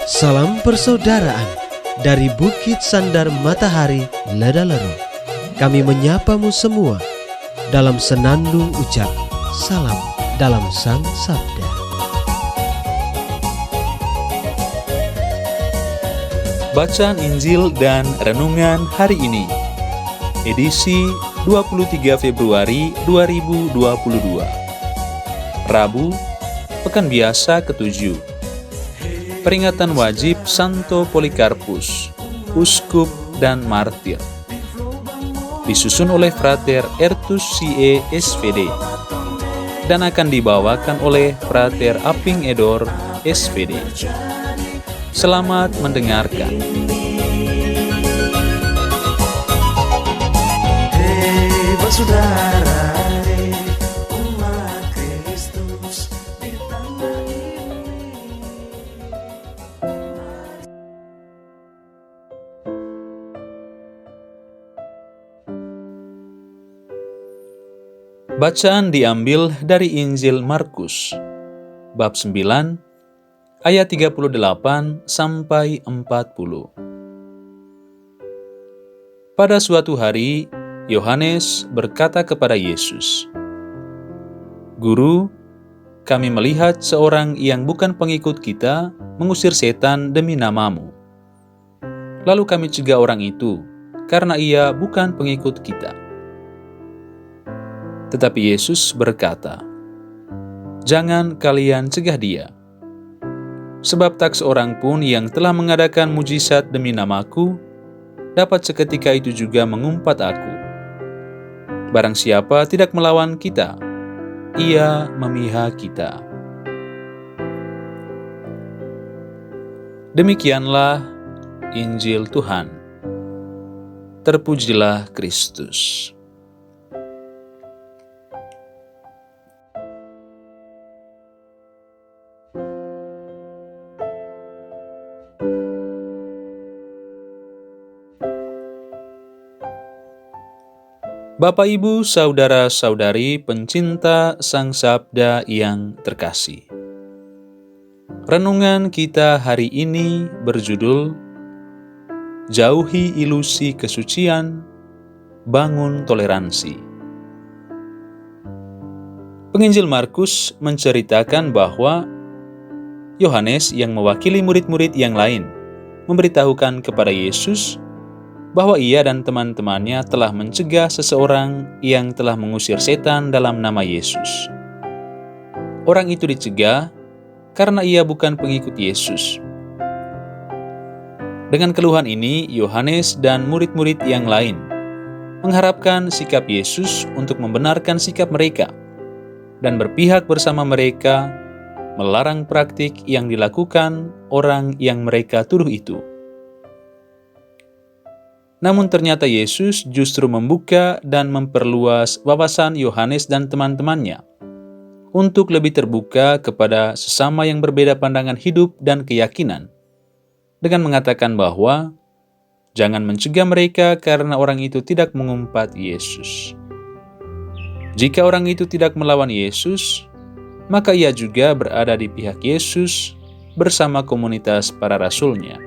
Salam persaudaraan dari Bukit Sandar Matahari Ledalero. Kami menyapamu semua dalam senandung ucap salam dalam Sang Sabda. Bacaan Injil dan Renungan hari ini, edisi 23 Februari 2022, Rabu, Pekan Biasa ke-7. Peringatan wajib Santo Polikarpus, Uskup dan Martir. Disusun oleh Frater Ertus CE SVD dan akan dibawakan oleh Frater Aping Edor SVD. Selamat mendengarkan. Saudara, umat Kristus di tanah ini. Bacaan diambil dari Injil Markus, bab 9, ayat 38 sampai 40. Pada suatu hari, Yohanes berkata kepada Yesus, "Guru, kami melihat seorang yang bukan pengikut kita mengusir setan demi nama-Mu. Lalu kami cegah orang itu, karena ia bukan pengikut kita." Tetapi Yesus berkata, "Jangan kalian cegah dia. Sebab tak seorang pun yang telah mengadakan mujizat demi nama-Ku dapat seketika itu juga mengumpat Aku. Barang siapa tidak melawan kita, ia memihak kita." Demikianlah Injil Tuhan. Terpujilah Kristus. Bapak, Ibu, saudara-saudari pencinta Sang Sabda yang terkasih. Renungan kita hari ini berjudul Jauhi Ilusi Kesucian, Bangun Toleransi. Penginjil Markus menceritakan bahwa Yohanes yang mewakili murid-murid yang lain memberitahukan kepada Yesus bahwa ia dan teman-temannya telah mencegah seseorang yang telah mengusir setan dalam nama Yesus. Orang itu dicegah karena ia bukan pengikut Yesus. Dengan keluhan ini, Yohanes dan murid-murid yang lain mengharapkan sikap Yesus untuk membenarkan sikap mereka dan berpihak bersama mereka, melarang praktik yang dilakukan orang yang mereka tuduh itu. Namun ternyata Yesus justru membuka dan memperluas wawasan Yohanes dan teman-temannya untuk lebih terbuka kepada sesama yang berbeda pandangan hidup dan keyakinan, dengan mengatakan bahwa jangan mencegah mereka karena orang itu tidak mengumpat Yesus. Jika orang itu tidak melawan Yesus, maka ia juga berada di pihak Yesus bersama komunitas para rasulnya.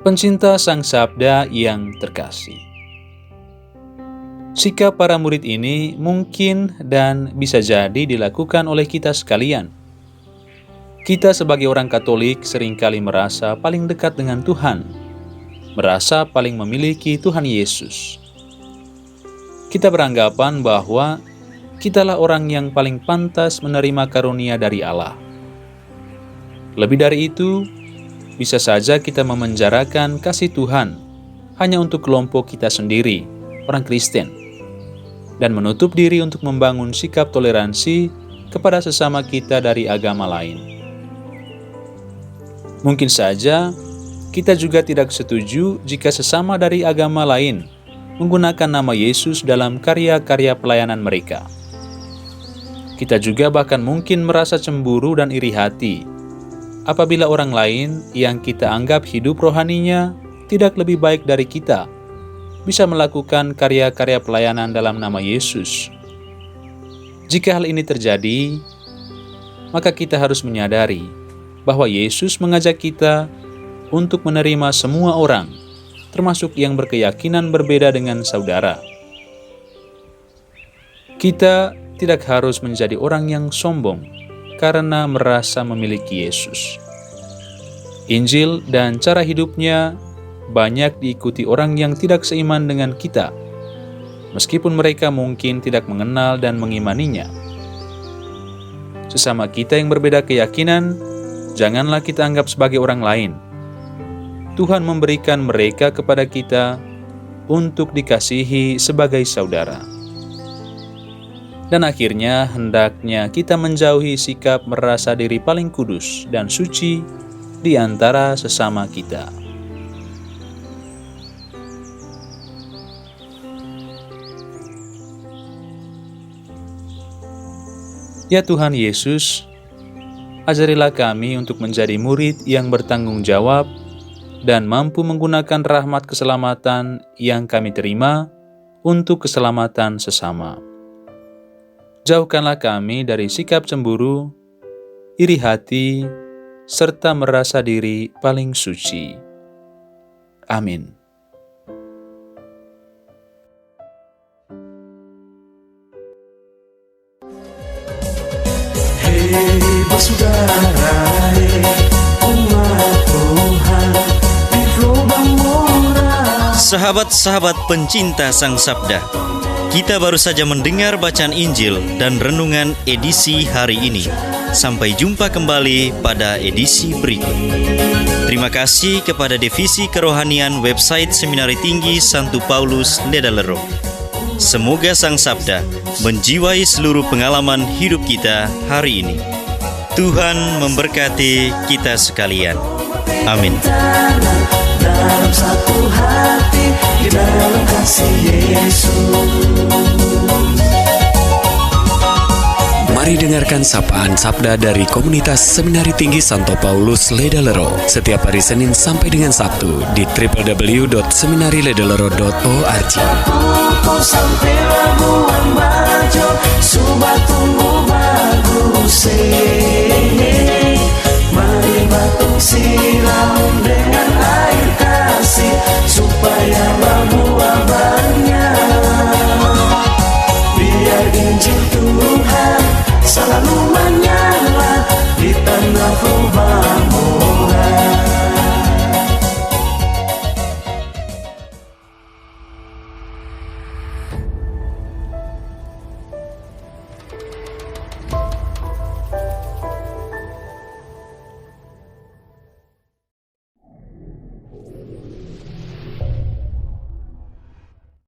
Pencinta Sang Sabda yang terkasih, sikap para murid ini mungkin dan bisa jadi dilakukan oleh kita sekalian. Kita sebagai orang Katolik seringkali merasa paling dekat dengan Tuhan, merasa paling memiliki Tuhan Yesus. Kita beranggapan bahwa kitalah orang yang paling pantas menerima karunia dari Allah. Lebih dari itu, bisa saja kita memenjarakan kasih Tuhan hanya untuk kelompok kita sendiri, orang Kristen, dan menutup diri untuk membangun sikap toleransi kepada sesama kita dari agama lain. Mungkin saja kita juga tidak setuju jika sesama dari agama lain menggunakan nama Yesus dalam karya-karya pelayanan mereka. Kita juga bahkan mungkin merasa cemburu dan iri hati apabila orang lain yang kita anggap hidup rohaninya tidak lebih baik dari kita bisa melakukan karya-karya pelayanan dalam nama Yesus. Jika hal ini terjadi, maka kita harus menyadari bahwa Yesus mengajak kita untuk menerima semua orang, termasuk yang berkeyakinan berbeda dengan saudara. Kita tidak harus menjadi orang yang sombong karena merasa memiliki Yesus. Injil dan cara hidupnya banyak diikuti orang yang tidak seiman dengan kita, meskipun mereka mungkin tidak mengenal dan mengimaninya. Sesama kita yang berbeda keyakinan, janganlah kita anggap sebagai orang lain. Tuhan memberikan mereka kepada kita untuk dikasihi sebagai saudara. Dan akhirnya, hendaknya kita menjauhi sikap merasa diri paling kudus dan suci di antara sesama kita. Ya Tuhan Yesus, ajarilah kami untuk menjadi murid yang bertanggung jawab dan mampu menggunakan rahmat keselamatan yang kami terima untuk keselamatan sesama. Jauhkanlah kami dari sikap cemburu, iri hati, serta merasa diri paling suci. Amin. Hei bersaudara, umat Tuhan di gelombang moral. Sahabat-sahabat pencinta Sang Sabda, kita baru saja mendengar bacaan Injil dan renungan edisi hari ini. Sampai jumpa kembali pada edisi berikut. Terima kasih kepada Divisi Kerohanian website Seminari Tinggi Santo Paulus Ledalero. Semoga Sang Sabda menjiwai seluruh pengalaman hidup kita hari ini. Tuhan memberkati kita sekalian. Amin. Dalam satu hati, di dalam kasih Yesus. Mari dengarkan sapaan sabda dari komunitas Seminari Tinggi Santo Paulus Ledalero setiap hari Senin sampai dengan Sabtu di www.seminariledalero.org.